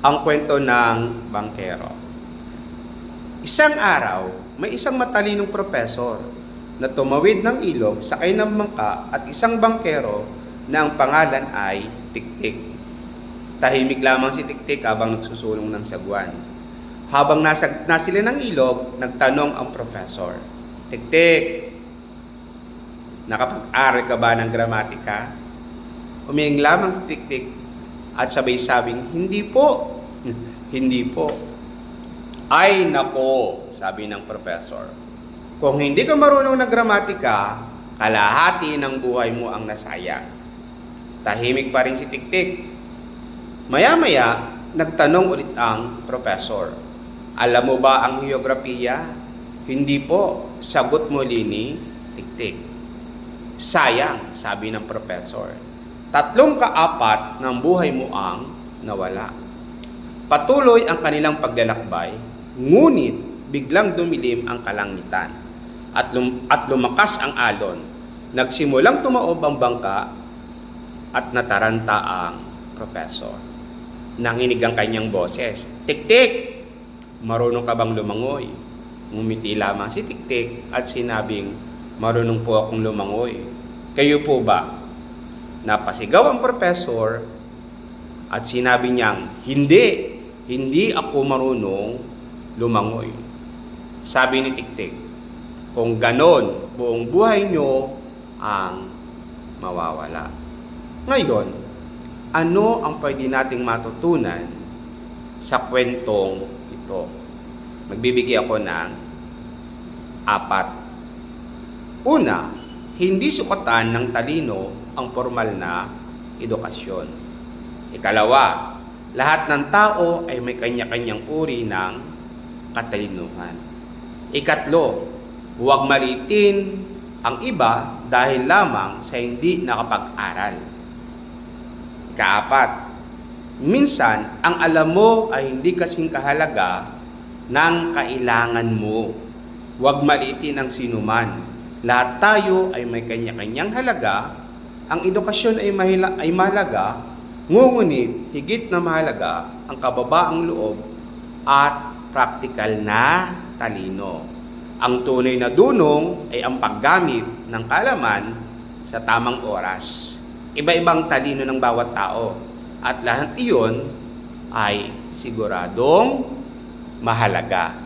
Ang kwento ng bangkero. Isang araw, may isang matalinong propesor na tumawid ng ilog, sakay ng bangka at isang bangkero na ang pangalan ay Tiktik. Tahimik lamang si Tiktik habang nagsusulong ng sagwan. Habang nasa sila ng ilog, nagtanong ang professor, Tiktik, nakapag-aral ka ba ng gramatika? Umingin lamang si Tiktik at sabay sabing, hindi po. Hindi po. Ay nako, sabi ng professor. Kung hindi ka marunong ng gramatika, kalahati ng buhay mo ang nasayang. Tahimik pa rin si Tiktik. Maya-maya, nagtanong ulit ang professor. Alam mo ba ang heograpiya? Hindi po, sagot muli ni Tiktik. Sayang, sabi ng professor. 3/4 ng buhay mo ang nawala. Patuloy ang kanilang paglalakbay, ngunit biglang dumilim ang kalangitan at lumakas ang alon. Nagsimulang tumaob ang bangka at nataranta ang professor. Nanginig ang kanyang boses, Tiktik, marunong ka bang lumangoy? Ngumiti lamang si Tiktik at sinabing, marunong po akong lumangoy. Kayo po ba? Napasigaw ang professor at sinabi niyang, hindi ako marunong lumangoy. Sabi ni Tiktik, kung ganon, buong buhay nyo ang mawawala. Ngayon, ano ang pwede nating matutunan sa kwentong ito? Magbibigay ako ng 4. Una, hindi sukatan ng talino ang formal na edukasyon. Ikalawa, lahat ng tao ay may kanya-kanyang uri ng katalinuhan. Ikatlo, huwag maliitin ang iba dahil lamang sa hindi nakapag-aral. Ika-4, minsan ang alam mo ay hindi kasing kahalaga ng kailangan mo. Huwag maliitin ang sinuman. Lahat tayo ay may kanya-kanyang halaga. Ang edukasyon ay mahalaga, ngunit higit na mahalaga ang kababaang loob at praktikal na talino. Ang tunay na dunong ay ang paggamit ng kaalaman sa tamang oras. Iba-ibang talino ng bawat tao at lahat iyon ay siguradong mahalaga.